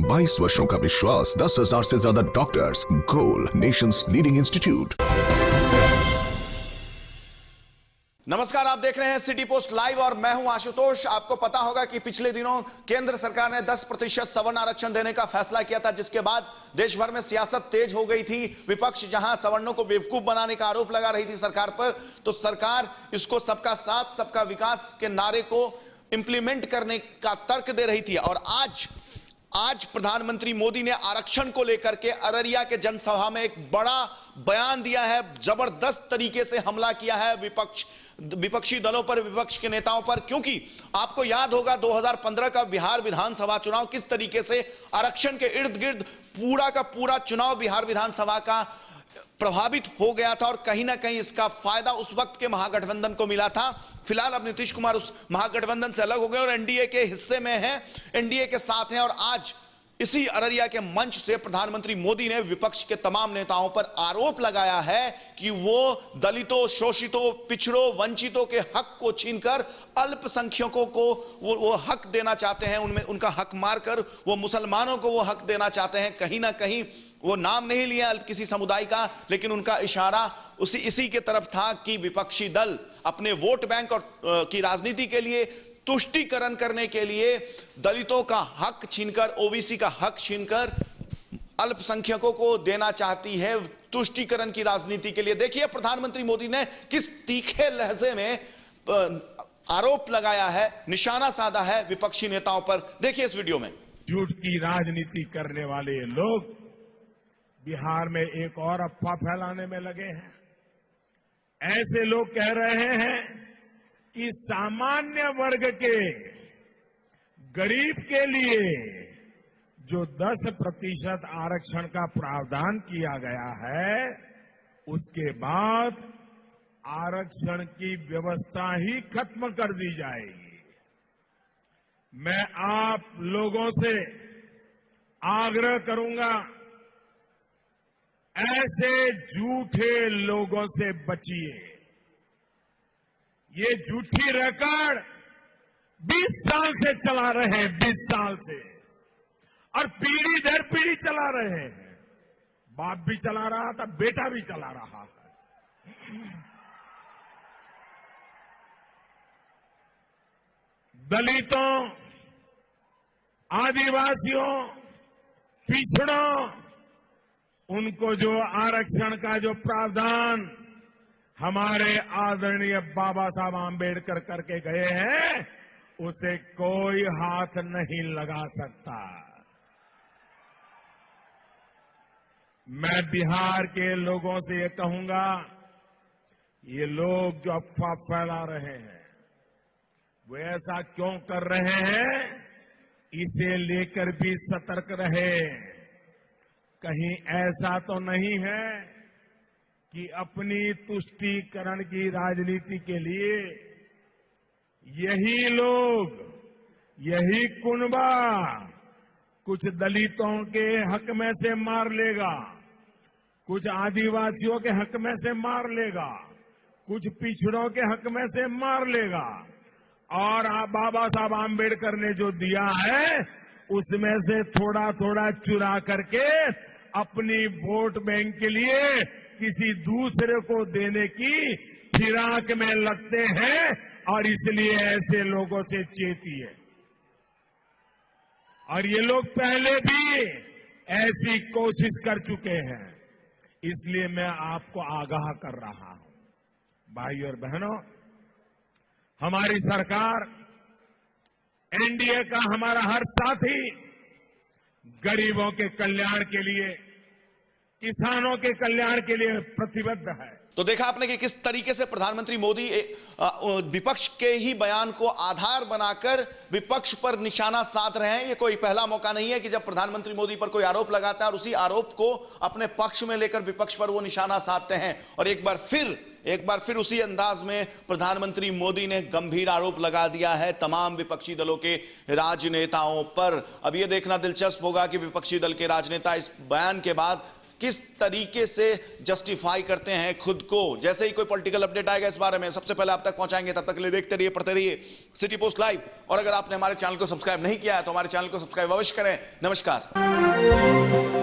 22 वर्षों का विश्वास, 10,000 से ज्यादा डॉक्टर्स, गोल नेशंस लीडिंग इंस्टीट्यूट। नमस्कार, आप देख रहे हैं सिटी पोस्ट लाइव और मैं हूं आशुतोष। आपको पता होगा कि पिछले दिनों केंद्र सरकार ने 10% सवर्ण आरक्षण देने का फैसला किया था, जिसके बाद देश भर में सियासत तेज हो गई थी। विपक्ष जहां सवर्णों को बेवकूफ बनाने का आरोप लगा रही थी सरकार पर, तो सरकार इसको सबका साथ सबका विकास के नारे को इंप्लीमेंट करने का तर्क दे रही थी। और आज प्रधानमंत्री मोदी ने आरक्षण को लेकर के अररिया के जनसभा में एक बड़ा बयान दिया है। जबरदस्त तरीके से हमला किया है विपक्षी दलों पर, विपक्ष के नेताओं पर, क्योंकि आपको याद होगा 2015 का बिहार विधानसभा चुनाव किस तरीके से आरक्षण के इर्द गिर्द पूरा का पूरा चुनाव बिहार विधानसभा का प्रभावित हो गया था। और कहीं ना कहीं इसका फायदा उस वक्त के महागठबंधन को मिला था। फिलहाल अब नीतीश कुमार उस महागठबंधन से अलग हो गए और एनडीए के हिस्से में हैं, एनडीए के साथ हैं। और आज इसी अररिया के मंच से प्रधानमंत्री मोदी ने विपक्ष के तमाम नेताओं पर आरोप लगाया है कि वो दलितों, शोषितों, पिछड़ों, वंचितों के हक को छीनकर अल्पसंख्यकों को वो हक देना चाहते हैं, उनमें उनका हक मारकर वो मुसलमानों को वो हक देना चाहते हैं। कहीं ना कहीं वो नाम नहीं लिया किसी समुदाय का, लेकिन उनका इशारा इसी के तरफ था कि विपक्षी दल अपने वोट बैंक और की राजनीति के लिए, तुष्टीकरण करने के लिए दलितों का हक छीनकर, ओबीसी का हक छीनकर अल्पसंख्यकों को देना चाहती है, तुष्टीकरण की राजनीति के लिए। देखिए प्रधानमंत्री मोदी ने किस तीखे लहजे में आरोप लगाया है, निशाना साधा है विपक्षी नेताओं पर। देखिए इस वीडियो में। झूठ की राजनीति करने वाले लोग बिहार में एक और अफवाह फैलाने में लगे हैं। ऐसे लोग कह रहे हैं कि सामान्य वर्ग के, गरीब के लिए जो 10% आरक्षण का प्रावधान किया गया है, उसके बाद आरक्षण की व्यवस्था ही खत्म कर दी जाएगी। मैं आप लोगों से आग्रह करूंगा, ऐसे झूठे लोगों से बचिए। ये झूठी रिकॉर्ड 20 साल से चला रहे हैं, 20 साल से, और पीढ़ी दर पीढ़ी चला रहे हैं। बाप भी चला रहा था, बेटा भी चला रहा है। दलितों, आदिवासियों, पिछड़ों, उनको जो आरक्षण का जो प्रावधान हमारे आदरणीय बाबा साहब आंबेडकर करके गए हैं, उसे कोई हाथ नहीं लगा सकता। मैं बिहार के लोगों से ये कहूंगा, ये लोग जो अफवाह फैला रहे हैं, वो ऐसा क्यों कर रहे हैं, इसे लेकर भी सतर्क रहे। कहीं ऐसा तो नहीं है कि अपनी तुष्टीकरण की राजनीति के लिए यही लोग, यही कुनबा कुछ दलितों के हक में से मार लेगा, कुछ आदिवासियों के हक में से मार लेगा, कुछ पिछड़ों के हक में से मार लेगा, और बाबा साहब आंबेडकर ने जो दिया है उसमें से थोड़ा थोड़ा चुरा करके अपनी वोट बैंक के लिए किसी दूसरे को देने की फिराक में लगते हैं। और इसलिए ऐसे लोगों से चेतिए। और ये लोग पहले भी ऐसी कोशिश कर चुके हैं, इसलिए मैं आपको आगाह कर रहा हूं। भाई और बहनों, हमारी सरकार, एनडीए का हमारा हर साथी गरीबों के कल्याण के लिए, किसानों के कल्याण के लिए प्रतिबद्ध है। तो देखा आपने कि किस तरीके से प्रधानमंत्री मोदी विपक्ष के ही बयान को आधार बनाकर विपक्ष पर निशाना साध रहे हैं। ये कोई पहला मौका नहीं है कि जब प्रधानमंत्री मोदी पर कोई आरोप लगाता है और उसी आरोप को अपने पक्ष में लेकर विपक्ष पर वो निशाना साधते हैं। और एक बार फिर उसी अंदाज में प्रधानमंत्री मोदी ने गंभीर आरोप लगा दिया है तमाम विपक्षी दलों के राजनेताओं पर। अब यह देखना दिलचस्प होगा कि विपक्षी दल के राजनेता इस बयान के बाद किस तरीके से जस्टिफाई करते हैं खुद को। जैसे ही कोई पॉलिटिकल अपडेट आएगा इस बारे में सबसे पहले आप तक पहुंचाएंगे। तब तक के लिए देखते रहिए, पढ़ते रहिए सिटी पोस्ट लाइव। और अगर आपने हमारे चैनल को सब्सक्राइब नहीं किया है तो हमारे चैनल को सब्सक्राइब अवश्य करें। नमस्कार।